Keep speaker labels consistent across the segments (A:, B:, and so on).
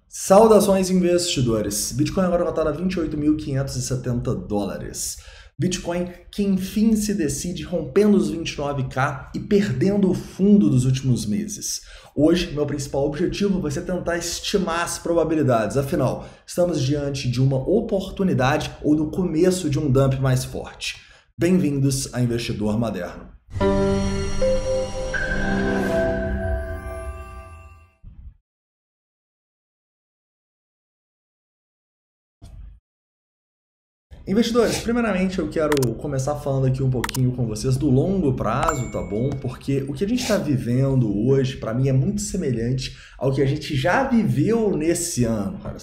A: Saudações investidores! Bitcoin agora cotado a 28.570 dólares. Bitcoin que enfim se decide rompendo os 29k e perdendo o fundo dos últimos meses. Hoje, meu principal objetivo vai ser tentar estimar as probabilidades. Afinal, estamos diante de uma oportunidade ou no começo de um dump mais forte. Bem-vindos a Investidor Moderno. Investidores, primeiramente eu quero começar falando aqui um pouquinho com vocês do longo prazo, tá bom? Porque o que a gente está vivendo hoje, para mim, é muito semelhante ao que a gente já viveu nesse ano, cara.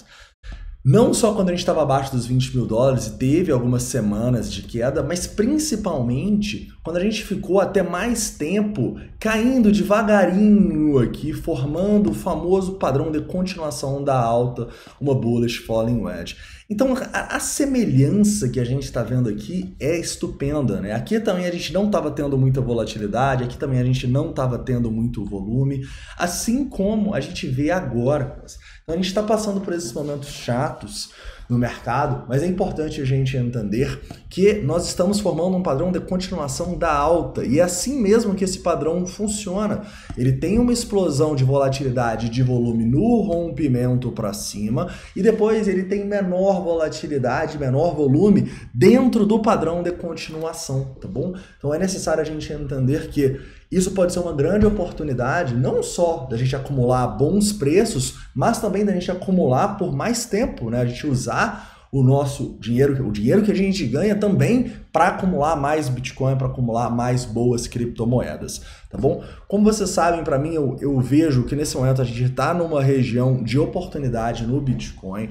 A: Não só quando a gente estava abaixo dos 20 mil dólares e teve algumas semanas de queda, mas principalmente quando a gente ficou até mais tempo caindo devagarinho aqui, formando o famoso padrão de continuação da alta, uma bullish falling wedge. Então a semelhança que a gente está vendo aqui é estupenda, né? Aqui também a gente não estava tendo muita volatilidade, aqui também a gente não estava tendo muito volume, assim como a gente vê agora. Então a gente está passando por esses momentos chatos no mercado, mas é importante a gente entender que nós estamos formando um padrão de continuação da alta, e é assim mesmo que esse padrão funciona. Ele tem uma explosão de volatilidade de volume no rompimento para cima, e depois ele tem menor volatilidade, menor volume dentro do padrão de continuação, tá bom? Então é necessário a gente entender que isso pode ser uma grande oportunidade, não só da gente acumular bons preços, mas também da gente acumular por mais tempo, né? A gente usar o nosso dinheiro, o dinheiro que a gente ganha também para acumular mais Bitcoin, para acumular mais boas criptomoedas, tá bom? Como vocês sabem, para mim, eu vejo que nesse momento a gente está numa região de oportunidade no Bitcoin.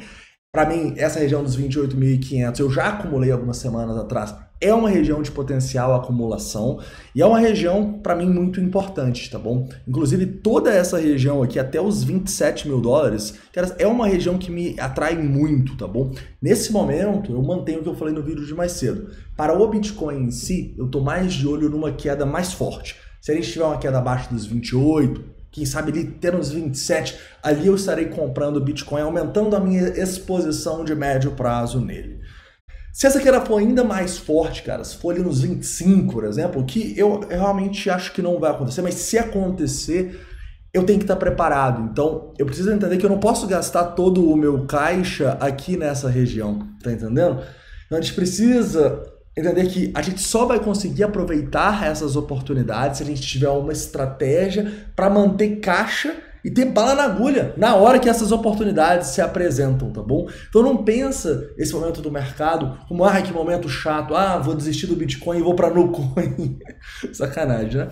A: Para mim, essa região dos 28.500, eu já acumulei algumas semanas atrás, é uma região de potencial acumulação e é uma região, para mim, muito importante, tá bom? Inclusive, toda essa região aqui, até os 27 mil dólares, é uma região que me atrai muito, tá bom? Nesse momento, eu mantenho o que eu falei no vídeo de mais cedo. Para o Bitcoin em si, eu tô mais de olho numa queda mais forte. Se a gente tiver uma queda abaixo dos 28, quem sabe ali ter uns 27, ali eu estarei comprando Bitcoin, aumentando a minha exposição de médio prazo nele. Se essa queda for ainda mais forte, cara, se for ali nos 25, por exemplo, que eu realmente acho que não vai acontecer, mas se acontecer, eu tenho que estar preparado. Então, eu preciso entender que eu não posso gastar todo o meu caixa aqui nessa região, tá entendendo? Então, a gente precisa entender que a gente só vai conseguir aproveitar essas oportunidades se a gente tiver uma estratégia para manter caixa e ter bala na agulha na hora que essas oportunidades se apresentam, tá bom? Então não pensa esse momento do mercado como, que momento chato, vou desistir do Bitcoin e vou para Nucoin. Sacanagem, né?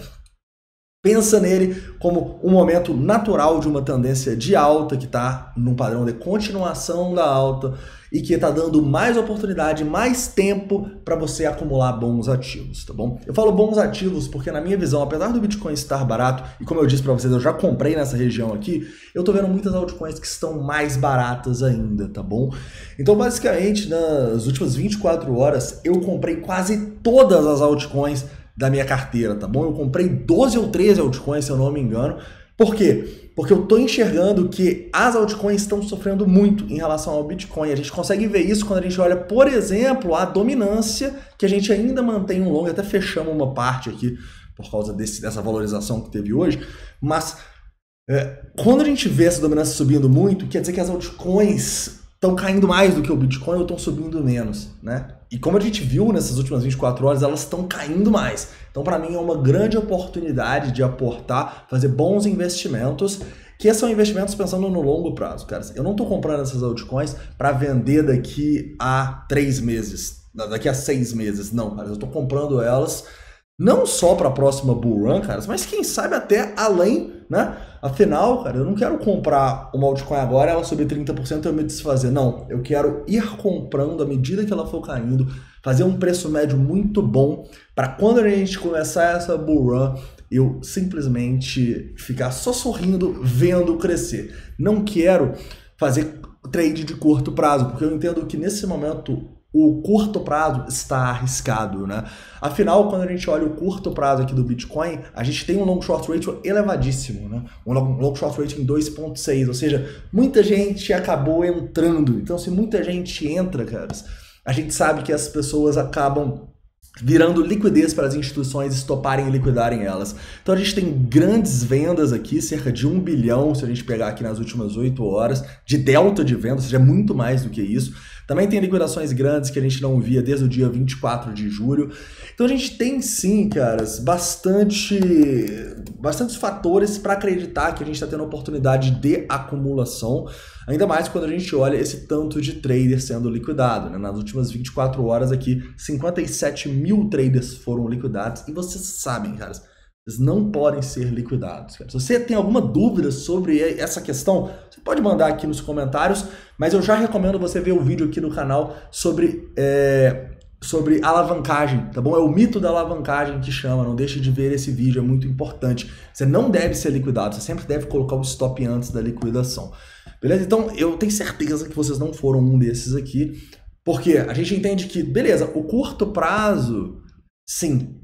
A: Pensa nele como um momento natural de uma tendência de alta que está num padrão de continuação da alta e que está dando mais oportunidade, mais tempo para você acumular bons ativos, tá bom? Eu falo bons ativos porque, na minha visão, apesar do Bitcoin estar barato, e como eu disse para vocês, eu já comprei nessa região aqui, eu tô vendo muitas altcoins que estão mais baratas ainda, tá bom? Então, basicamente, nas últimas 24 horas, eu comprei quase todas as altcoins da minha carteira, tá bom? Eu comprei 12 ou 13 altcoins, se eu não me engano. Por quê? Porque eu tô enxergando que as altcoins estão sofrendo muito em relação ao Bitcoin. A gente consegue ver isso quando a gente olha, por exemplo, a dominância que a gente ainda mantém um longo, até fechamos uma parte aqui por causa dessa valorização que teve hoje, mas quando a gente vê essa dominância subindo muito, quer dizer que as altcoins estão caindo mais do que o Bitcoin ou estão subindo menos, né? E como a gente viu nessas últimas 24 horas, elas estão caindo mais. Então, para mim, é uma grande oportunidade de aportar, fazer bons investimentos, que são investimentos pensando no longo prazo, cara. Eu não estou comprando essas altcoins para vender daqui a 3 meses, daqui a 6 meses, não, cara. Eu estou comprando elas não só para a próxima bull run, cara, mas quem sabe até além, né? Afinal, cara, eu não quero comprar uma altcoin agora, ela subir 30% e eu me desfazer. Não, eu quero ir comprando à medida que ela for caindo, fazer um preço médio muito bom para quando a gente começar essa bull run, eu simplesmente ficar só sorrindo, vendo crescer. Não quero fazer trade de curto prazo, porque eu entendo que nesse momento o curto prazo está arriscado, né? Afinal, quando a gente olha o curto prazo aqui do Bitcoin, a gente tem um long short ratio elevadíssimo, né? Um long short ratio em 2,6, ou seja, muita gente acabou entrando. Então, se muita gente entra, caras, a gente sabe que as pessoas acabam virando liquidez para as instituições estoparem e liquidarem elas. Então a gente tem grandes vendas aqui, cerca de 1 bilhão, se a gente pegar aqui nas últimas 8 horas, de delta de venda, ou seja, muito mais do que isso. Também tem liquidações grandes que a gente não via desde o dia 24 de julho. Então a gente tem sim, caras, bastantes fatores para acreditar que a gente está tendo oportunidade de acumulação, ainda mais quando a gente olha esse tanto de trader sendo liquidado, né? Nas últimas 24 horas aqui, 57 mil traders foram liquidados e vocês sabem, caras, eles não podem ser liquidados. Cara. Se você tem alguma dúvida sobre essa questão, você pode mandar aqui nos comentários, mas eu já recomendo você ver o vídeo aqui no canal sobre alavancagem, tá bom? É o mito da alavancagem que chama, não deixe de ver esse vídeo, é muito importante. Você não deve ser liquidado, você sempre deve colocar o stop antes da liquidação. Beleza? Então, eu tenho certeza que vocês não foram um desses aqui, porque a gente entende que, beleza, o curto prazo, sim,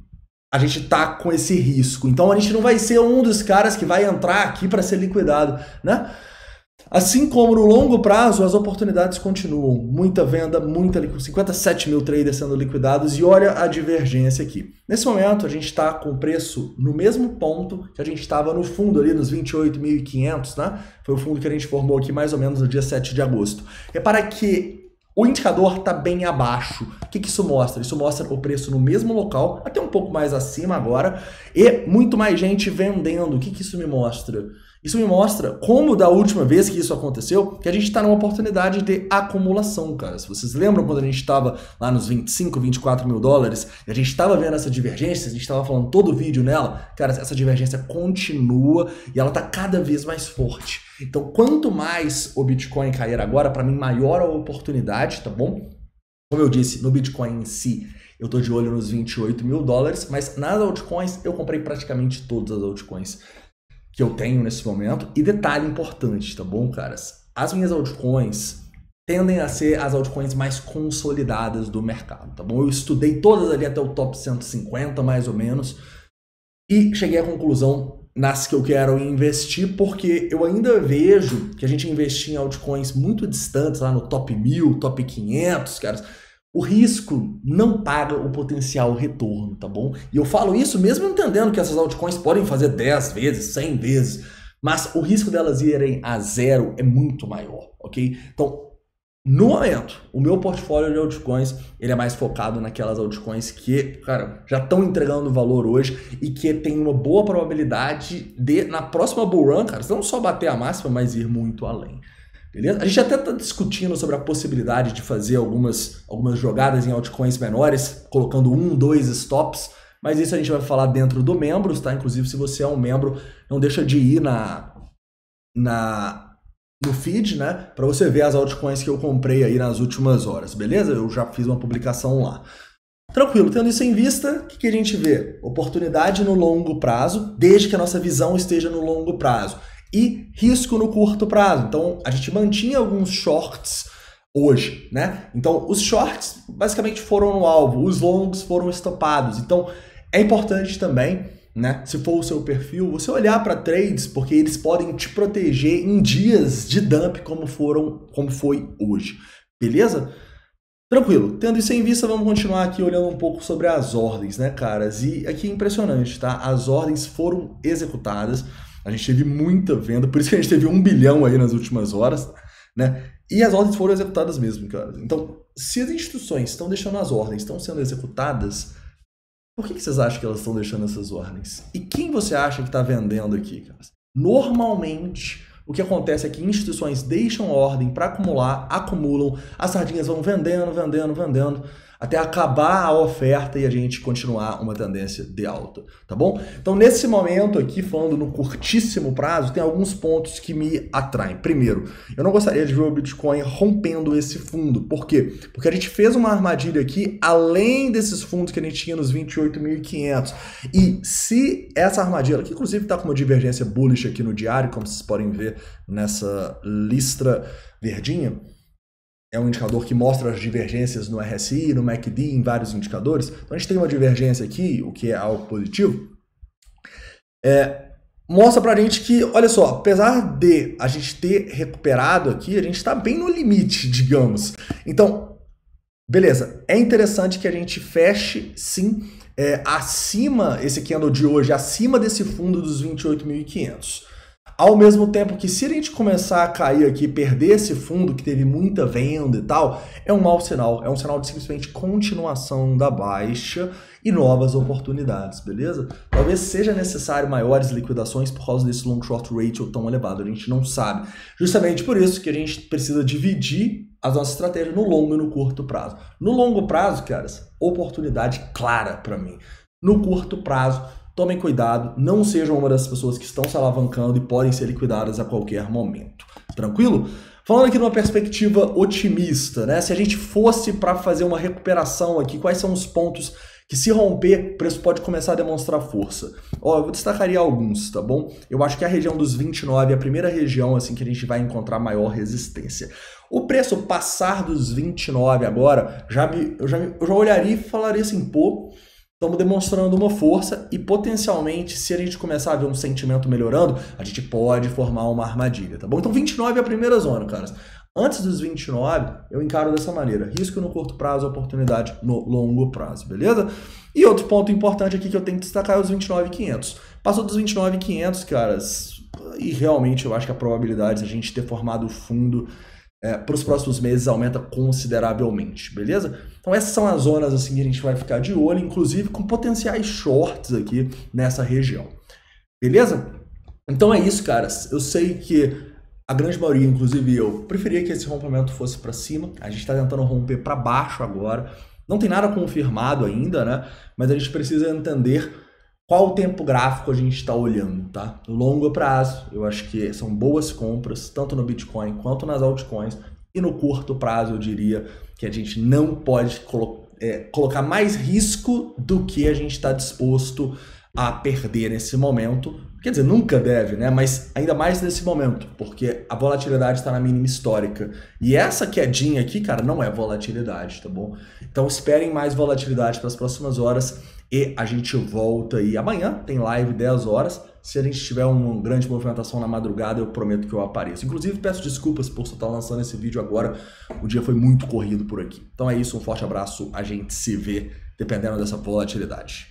A: a gente tá com esse risco. Então, a gente não vai ser um dos caras que vai entrar aqui para ser liquidado, né? Assim como no longo prazo, as oportunidades continuam. Muita venda, 57 mil traders sendo liquidados e olha a divergência aqui. Nesse momento, a gente está com o preço no mesmo ponto que a gente estava no fundo ali, nos 28.500, né? Foi o fundo que a gente formou aqui mais ou menos no dia 7 de agosto. Repara que o indicador está bem abaixo. O que isso mostra? Isso mostra o preço no mesmo local, até um pouco mais acima agora, e muito mais gente vendendo. O que isso me mostra? Isso me mostra, como da última vez que isso aconteceu, que a gente está numa oportunidade de acumulação, cara. Se vocês lembram quando a gente estava lá nos 25, 24 mil dólares, e a gente estava vendo essa divergência, a gente estava falando todo o vídeo nela, cara, essa divergência continua e ela está cada vez mais forte. Então, quanto mais o Bitcoin cair agora, para mim, maior a oportunidade, tá bom? Como eu disse, no Bitcoin em si, eu tô de olho nos 28 mil dólares, mas nas altcoins, eu comprei praticamente todas as altcoins que eu tenho nesse momento. E detalhe importante, tá bom, caras? As minhas altcoins tendem a ser as altcoins mais consolidadas do mercado, tá bom? Eu estudei todas ali até o top 150, mais ou menos, e cheguei à conclusão nas que eu quero investir, porque eu ainda vejo que a gente investir em altcoins muito distantes, lá no top 1000, top 500, caras, o risco não paga o potencial retorno, tá bom? E eu falo isso mesmo entendendo que essas altcoins podem fazer 10 vezes, 100 vezes, mas o risco delas irem a zero é muito maior, ok? Então, no momento, o meu portfólio de altcoins, ele é mais focado naquelas altcoins que, cara, já estão entregando valor hoje e que tem uma boa probabilidade de, na próxima bull run, cara, não só bater a máxima, mas ir muito além. Beleza? A gente até está discutindo sobre a possibilidade de fazer algumas jogadas em altcoins menores, colocando 1, 2 stops, mas isso a gente vai falar dentro do membros, tá? Inclusive, se você é um membro, não deixa de ir no feed, né? Para você ver as altcoins que eu comprei aí nas últimas horas, beleza? Eu já fiz uma publicação lá. Tranquilo, tendo isso em vista, o que a gente vê? Oportunidade no longo prazo, desde que a nossa visão esteja no longo prazo. E risco no curto prazo. Então, a gente mantinha alguns shorts hoje, né? Então, os shorts basicamente foram no alvo, os longs foram estopados. Então, é importante também, né, se for o seu perfil, você olhar para trades, porque eles podem te proteger em dias de dump como foi hoje. Beleza? Tranquilo. Tendo isso em vista, vamos continuar aqui olhando um pouco sobre as ordens, né, caras? E aqui é impressionante, tá? As ordens foram executadas. A gente teve muita venda, por isso que a gente teve 1 bilhão aí nas últimas horas, né? E as ordens foram executadas mesmo, cara. Então, se as instituições estão deixando as ordens, estão sendo executadas, por que vocês acham que elas estão deixando essas ordens? E quem você acha que está vendendo aqui, cara? Normalmente, o que acontece é que instituições deixam ordem para acumular, acumulam, as sardinhas vão vendendo, até acabar a oferta e a gente continuar uma tendência de alta, tá bom? Então, nesse momento aqui, falando no curtíssimo prazo, tem alguns pontos que me atraem. Primeiro, eu não gostaria de ver o Bitcoin rompendo esse fundo. Por quê? Porque a gente fez uma armadilha aqui, além desses fundos que a gente tinha nos 28.500. E se essa armadilha, que inclusive está com uma divergência bullish aqui no diário, como vocês podem ver nessa listra verdinha, é um indicador que mostra as divergências no RSI, no MACD, em vários indicadores. Então a gente tem uma divergência aqui, o que é algo positivo. Mostra pra gente que, olha só, apesar de a gente ter recuperado aqui, a gente está bem no limite, digamos. Então, beleza, é interessante que a gente feche, sim, acima, esse candle de hoje, acima desse fundo dos 28.500. Ao mesmo tempo que se a gente começar a cair aqui, perder esse fundo que teve muita venda e tal, é um mau sinal. É um sinal de simplesmente continuação da baixa e novas oportunidades, beleza? Talvez seja necessário maiores liquidações por causa desse long short ratio tão elevado, a gente não sabe. Justamente por isso que a gente precisa dividir as nossas estratégias no longo e no curto prazo. No longo prazo, caras, oportunidade clara para mim. No curto prazo, tomem cuidado, não sejam uma das pessoas que estão se alavancando e podem ser liquidadas a qualquer momento. Tranquilo? Falando aqui numa perspectiva otimista, né? Se a gente fosse para fazer uma recuperação aqui, quais são os pontos que, se romper, o preço pode começar a demonstrar força? Ó, eu destacaria alguns, tá bom? Eu acho que a região dos 29 é a primeira região assim que a gente vai encontrar maior resistência. O preço passar dos 29 agora, eu já olharia e falaria assim, pô, estamos demonstrando uma força e potencialmente, se a gente começar a ver um sentimento melhorando, a gente pode formar uma armadilha, tá bom? Então 29 é a primeira zona, caras. Antes dos 29, eu encaro dessa maneira. Risco no curto prazo, oportunidade no longo prazo, beleza? E outro ponto importante aqui que eu tenho que destacar é os 29.500. Passou dos 29.500, caras, e realmente eu acho que a probabilidade de a gente ter formado o fundo para os próximos meses aumenta consideravelmente, beleza? Então essas são as zonas assim que a gente vai ficar de olho, inclusive com potenciais shorts aqui nessa região, beleza? Então é isso, caras. Eu sei que a grande maioria, inclusive eu, preferia que esse rompimento fosse para cima. A gente está tentando romper para baixo agora. Não tem nada confirmado ainda, né? Mas a gente precisa entender qual o tempo gráfico a gente está olhando, tá? No longo prazo, eu acho que são boas compras, tanto no Bitcoin quanto nas altcoins. E no curto prazo, eu diria que a gente não pode colocar mais risco do que a gente está disposto a perder nesse momento. Quer dizer, nunca deve, né? Mas ainda mais nesse momento, porque a volatilidade está na mínima histórica. E essa quedinha aqui, cara, não é volatilidade, tá bom? Então esperem mais volatilidade para as próximas horas e a gente volta aí. Amanhã tem live 10 horas. Se a gente tiver uma grande movimentação na madrugada, eu prometo que eu apareço. Inclusive, peço desculpas por estar lançando esse vídeo agora. O dia foi muito corrido por aqui. Então é isso, um forte abraço. A gente se vê dependendo dessa volatilidade.